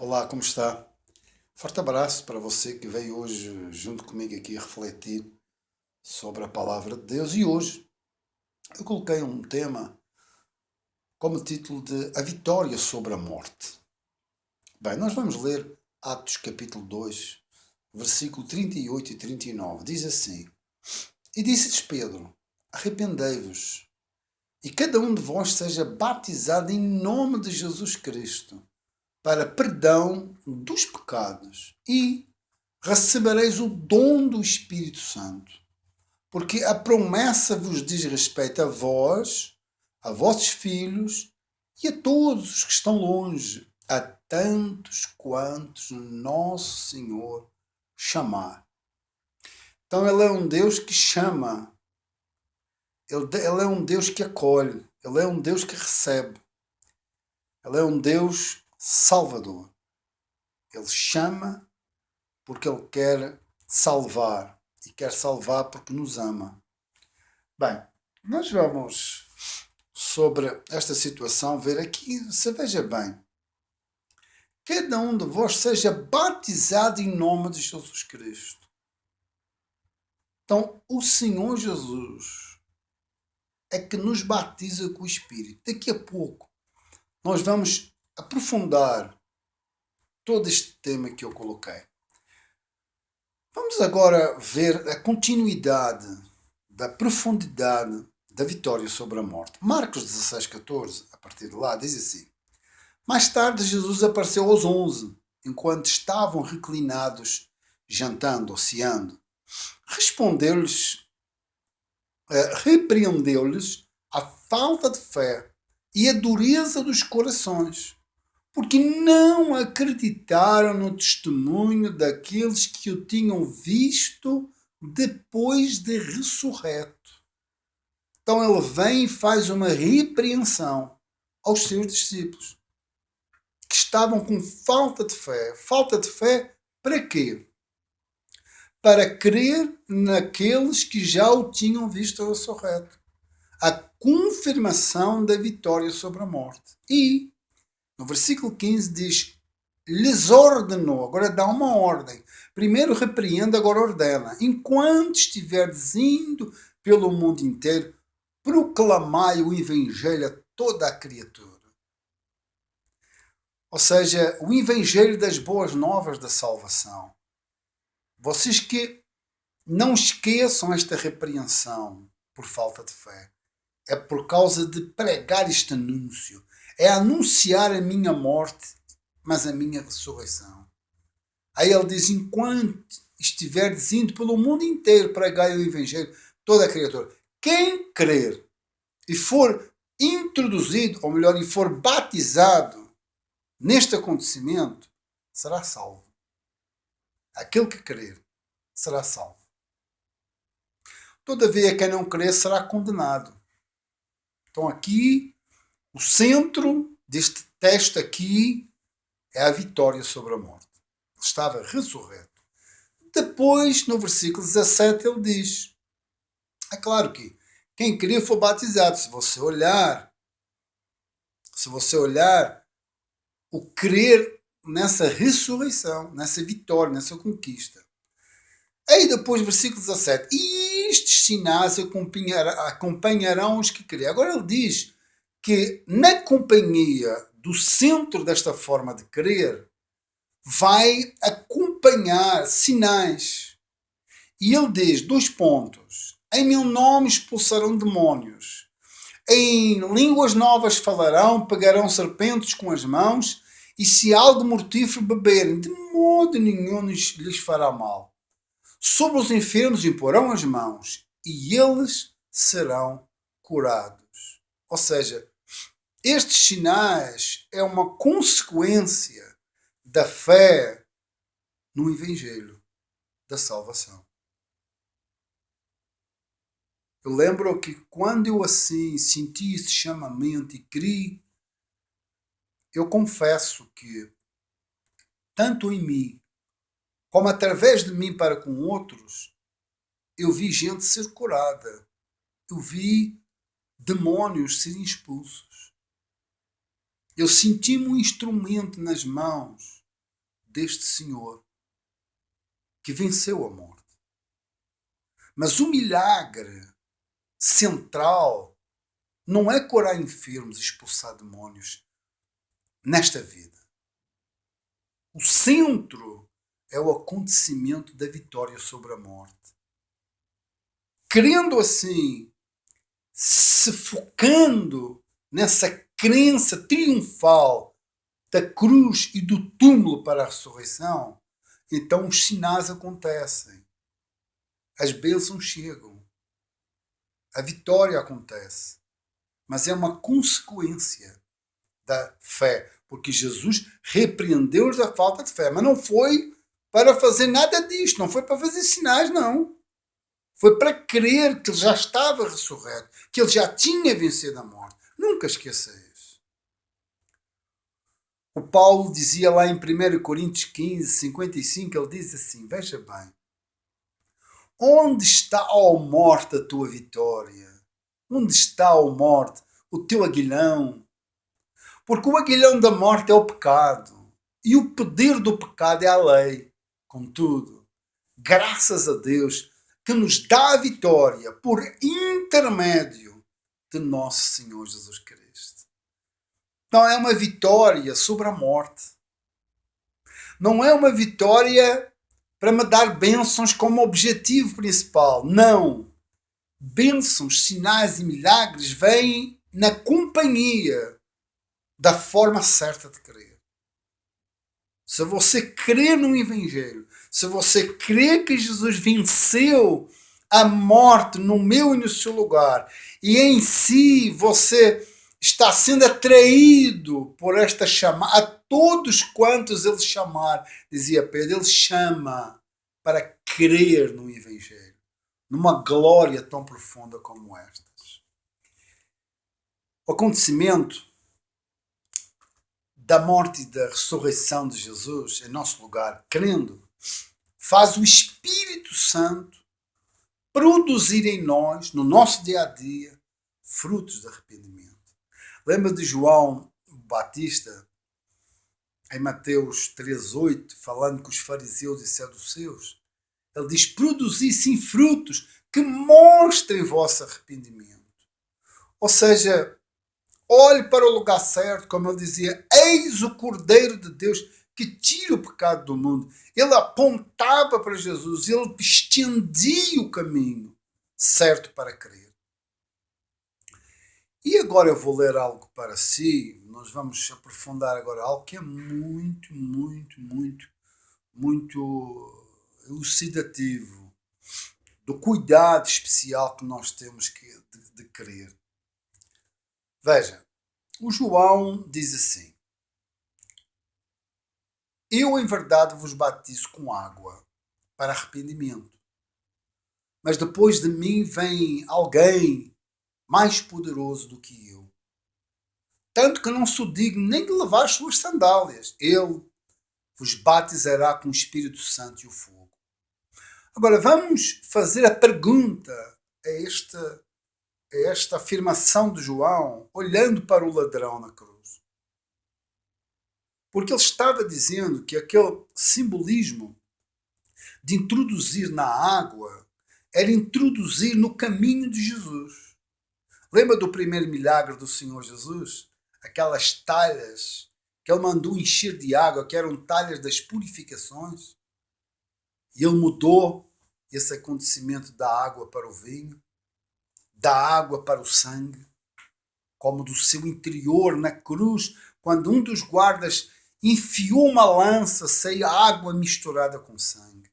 Olá, como está? Forte abraço para você que veio hoje junto comigo aqui refletir sobre a palavra de Deus. E hoje eu coloquei um tema como título de A Vitória sobre a Morte. Bem, nós vamos ler Atos capítulo 2, versículo 38 e 39. Diz assim: E disse-lhes Pedro: Arrependei-vos, e cada um de vós seja batizado em nome de Jesus Cristo, para perdão dos pecados, e recebereis o dom do Espírito Santo, porque a promessa vos diz respeito a vós, a vossos filhos e a todos os que estão longe, a tantos quantos nosso Senhor chamar. Então Ele é um Deus que chama, Ele é um Deus que acolhe, Ele é um Deus que recebe, Ele é um Deus salvador. Ele chama porque Ele quer salvar. E quer salvar porque nos ama. Bem, nós vamos sobre esta situação ver aqui, se veja bem, cada um de vós seja batizado em nome de Jesus Cristo. Então, o Senhor Jesus é que nos batiza com o Espírito. Daqui a pouco nós vamos aprofundar todo este tema que eu coloquei. Vamos agora ver a continuidade da profundidade da vitória sobre a morte. Marcos 16:14, a partir de lá, diz assim: Mais tarde Jesus apareceu aos 11, enquanto estavam reclinados, jantando ou ceando. Respondeu-lhes, repreendeu-lhes a falta de fé e a dureza dos corações, porque não acreditaram no testemunho daqueles que o tinham visto depois de ressurreto. Então ele vem e faz uma repreensão aos seus discípulos, que estavam com falta de fé. Falta de fé para quê? Para crer naqueles que já o tinham visto ressurreto. A confirmação da vitória sobre a morte. E no versículo 15 diz: lhes ordenou, agora dá uma ordem. Primeiro repreende, agora ordena. Enquanto estiveres indo pelo mundo inteiro, proclamai o Evangelho a toda a criatura. Ou seja, o Evangelho das boas novas da salvação. Vocês que não esqueçam esta repreensão por falta de fé. É por causa de pregar este anúncio. É anunciar a minha morte, mas a minha ressurreição. Aí ele diz: enquanto estiveres indo pelo mundo inteiro, pregai o Evangelho toda a criatura. Quem crer e for introduzido, ou melhor, e for batizado neste acontecimento, será salvo. Aquele que crer será salvo. Todavia, quem não crer será condenado. Então aqui, o centro deste texto aqui é a vitória sobre a morte. Ele estava ressurreto. Depois, no versículo 17, ele diz: é claro que quem crer for batizado. Se você olhar o crer nessa ressurreição, nessa vitória, nessa conquista. Aí depois, versículo 17: E estes sinais acompanharão os que crerem. Agora ele diz que na companhia do centro desta forma de crer, vai acompanhar sinais. E ele diz, 2 pontos: em meu nome expulsarão demónios, em línguas novas falarão, pegarão serpentes com as mãos, e se algo mortífero beberem, de modo nenhum lhes fará mal. Sobre os enfermos imporão as mãos, e eles serão curados. Ou seja, estes sinais é uma consequência da fé no Evangelho da salvação. Eu lembro que quando eu assim senti esse chamamento e criei, eu confesso que tanto em mim como através de mim para com outros, eu vi gente ser curada. Eu vi demónios serem expulsos. Eu senti-me um instrumento nas mãos deste Senhor que venceu a morte. Mas o milagre central não é curar enfermos e expulsar demónios nesta vida. O centro é o acontecimento da vitória sobre a morte. Querendo assim, se focando nessa crença triunfal da cruz e do túmulo para a ressurreição, então os sinais acontecem. As bênçãos chegam. A vitória acontece. Mas é uma consequência da fé. Porque Jesus repreendeu-os a falta de fé. Mas não foi para fazer nada disto. Não foi para fazer sinais, não. Foi para crer que ele já estava ressurreto. Que ele já tinha vencido a morte. Nunca esqueça isso. O Paulo dizia lá em 1 Coríntios 15, 55, ele diz assim, veja bem. Onde está, ó morte, a tua vitória? Onde está, ó morte, o teu aguilhão? Porque o aguilhão da morte é o pecado. E o poder do pecado é a lei. Contudo, graças a Deus que nos dá a vitória por intermédio de nosso Senhor Jesus Cristo. Não é uma vitória sobre a morte. Não é uma vitória para me dar bênçãos como objetivo principal. Não. Bênçãos, sinais e milagres vêm na companhia da forma certa de crer. Se você crê no Evangelho, se você crê que Jesus venceu a morte no meu e no seu lugar, e em si você está sendo atraído por esta chamada, a todos quantos ele chamar, dizia Pedro, ele chama para crer no Evangelho, numa glória tão profunda como estas. O acontecimento da morte e da ressurreição de Jesus em nosso lugar, crendo, faz o Espírito Santo produzir em nós, no nosso dia a dia, frutos de arrependimento. Lembra de João Batista, em Mateus 3,8, falando com os fariseus e saduceus? Ele diz, produzi sim frutos que mostrem vosso arrependimento. Ou seja, olhe para o lugar certo, como ele dizia, eis o Cordeiro de Deus que tira o pecado do mundo. Ele apontava para Jesus, ele estendia o caminho certo para crer. E agora eu vou ler algo para si, nós vamos aprofundar agora algo que é muito, muito, muito, muito elucidativo, do cuidado especial que nós temos de crer. Veja, o João diz assim, eu em verdade vos batizo com água para arrependimento, mas depois de mim vem alguém mais poderoso do que eu, tanto que não sou digno nem de levar as suas sandálias. Ele vos batizará com o Espírito Santo e o fogo. Agora vamos fazer a pergunta a esta afirmação de João, olhando para o ladrão na cruz. Porque ele estava dizendo que aquele simbolismo de introduzir na água era introduzir no caminho de Jesus. Lembra do primeiro milagre do Senhor Jesus? Aquelas talhas que ele mandou encher de água, que eram talhas das purificações. E ele mudou esse acontecimento da água para o vinho, da água para o sangue, como do seu interior na cruz, quando um dos guardas enfiou uma lança, saiu água misturada com sangue.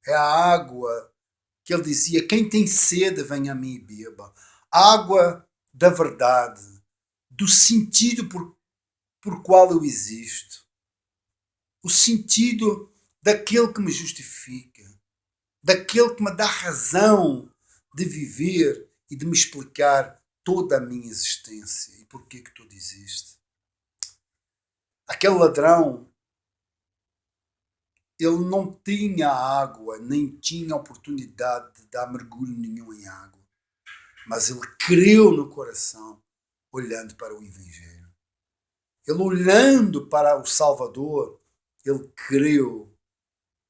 É a água que ele dizia, quem tem sede, venha a mim e beba. Água da verdade, do sentido por qual eu existo. O sentido daquele que me justifica, daquele que me dá razão de viver e de me explicar toda a minha existência e porquê que tudo existe. Aquele ladrão, ele não tinha água, nem tinha oportunidade de dar mergulho nenhum em água. Mas ele creu no coração, olhando para o Evangelho. Ele olhando para o Salvador, Ele creu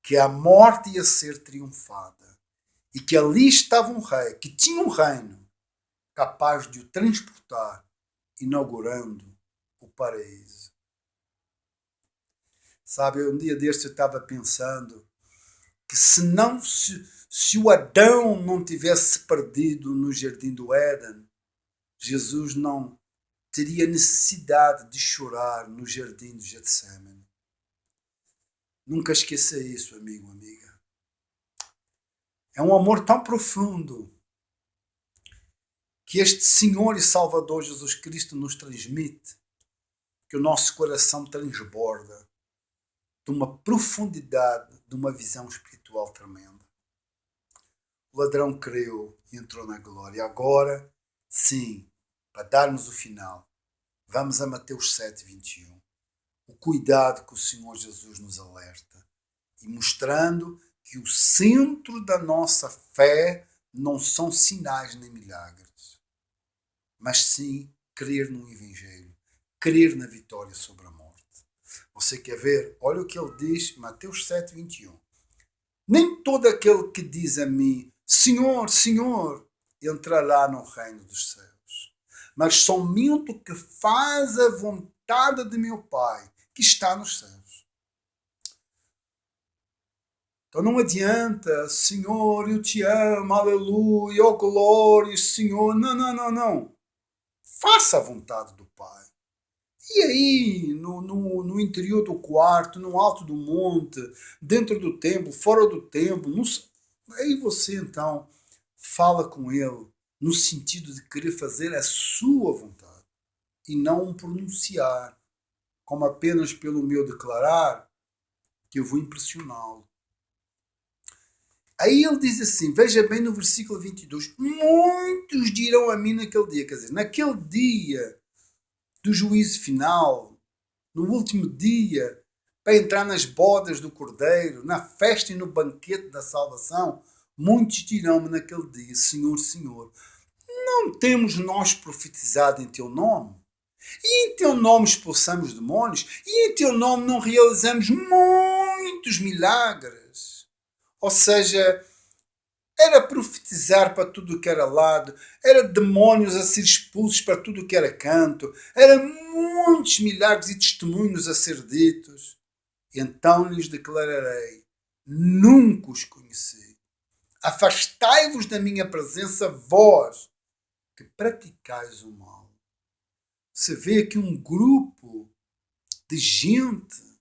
que a morte ia ser triunfada e que ali estava um rei, que tinha um reino capaz de o transportar, inaugurando o paraíso. Sabe, um dia deste eu estava pensando que se o Adão não tivesse perdido no jardim do Éden, Jesus não teria necessidade de chorar no jardim do Getsemane. Nunca esqueça isso, amigo, amiga. É um amor tão profundo que este Senhor e Salvador Jesus Cristo nos transmite, que o nosso coração transborda de uma profundidade, de uma visão espiritual tremenda. O ladrão creu e entrou na glória. Agora, sim, para darmos o final, vamos a Mateus 7:21. O cuidado que o Senhor Jesus nos alerta e mostrando que o centro da nossa fé não são sinais nem milagres, mas sim crer no Evangelho, crer na vitória sobre a morte. Você quer ver? Olha o que ele diz, Mateus 7:21. Nem todo aquele que diz a mim, Senhor, Senhor, entrará no reino dos céus, mas somente o que faz a vontade de meu Pai, que está nos céus. Então não adianta, Senhor, eu te amo, aleluia, oh glória, Senhor. Não, não, não, não. Faça a vontade do Pai. E aí, no interior do quarto, no alto do monte, dentro do templo, fora do templo, aí você então fala com ele no sentido de querer fazer a sua vontade e não pronunciar, como apenas pelo meu declarar, que eu vou impressioná-lo. Aí ele diz assim, veja bem no versículo 22, muitos dirão a mim naquele dia, quer dizer, naquele dia do juízo final, no último dia, para entrar nas bodas do Cordeiro, na festa e no banquete da salvação, muitos dirão-me naquele dia, Senhor, Senhor, não temos nós profetizado em Teu nome? E em Teu nome expulsamos demónios? E em Teu nome não realizamos muitos milagres? Ou seja, era profetizar para tudo o que era lado, era demónios a ser expulsos para tudo o que era canto, era muitos milagres e testemunhos a ser ditos. Então lhes declararei, nunca os conheci. Afastai-vos da minha presença, vós, que praticais o mal. Você vê aqui um grupo de gente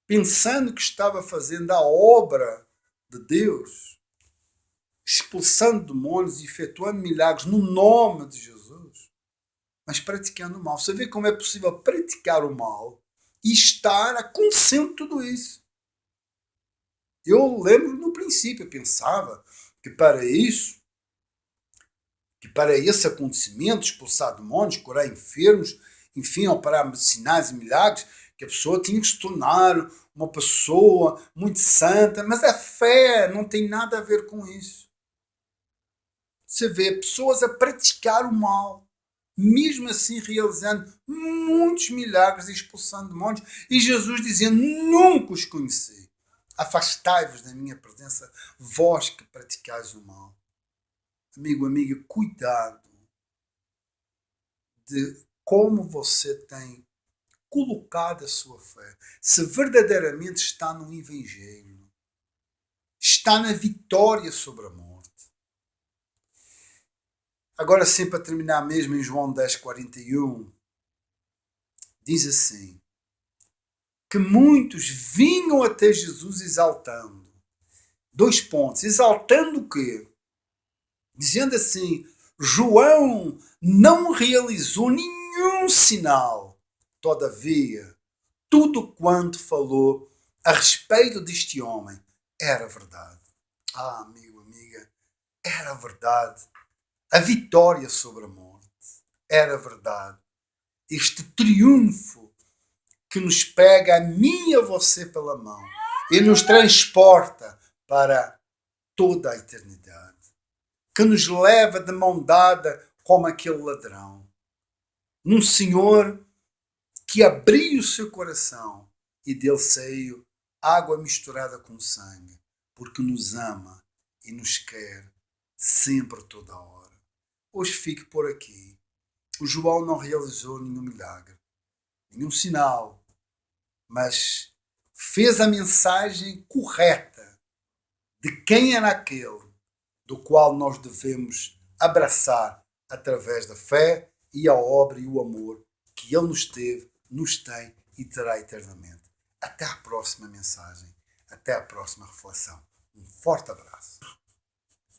pensando que estava fazendo a obra de Deus, expulsando demônios e efetuando milagres no nome de Jesus, mas praticando o mal. Você vê como é possível praticar o mal e estar a conhecer tudo isso. Eu lembro no princípio, eu pensava que para isso, que para esse acontecimento, expulsar demônios, curar enfermos, enfim, operar sinais e milagres, que a pessoa tinha que se tornar uma pessoa muito santa, mas a fé não tem nada a ver com isso. Você vê pessoas a praticar o mal, mesmo assim realizando muitos milagres e expulsando demônios, e Jesus dizendo, nunca os conheci. Afastai-vos da minha presença, vós que praticais o mal. Amigo, amiga, cuidado de como você tem colocado a sua fé. Se verdadeiramente está no Evangelho, está na vitória sobre a morte. Agora sim, para terminar mesmo em João 10:41, diz assim, que muitos vinham até Jesus exaltando. 2 pontos. Exaltando o quê? Dizendo assim, João não realizou nenhum sinal. Todavia, tudo quanto falou a respeito deste homem era verdade. Ah, amigo, amiga, era verdade. A vitória sobre a morte era verdade. Este triunfo que nos pega a mim e a você pela mão e nos transporta para toda a eternidade. Que nos leva de mão dada como aquele ladrão. Num Senhor que abriu o seu coração e dele saiu água misturada com sangue, porque nos ama e nos quer sempre, toda a hora. Hoje fique por aqui. O João não realizou nenhum milagre, nenhum sinal, mas fez a mensagem correta de quem era aquele do qual nós devemos abraçar através da fé e a obra e o amor que ele nos teve, nos tem e terá eternamente. Até à próxima mensagem, até à próxima reflexão. Um forte abraço.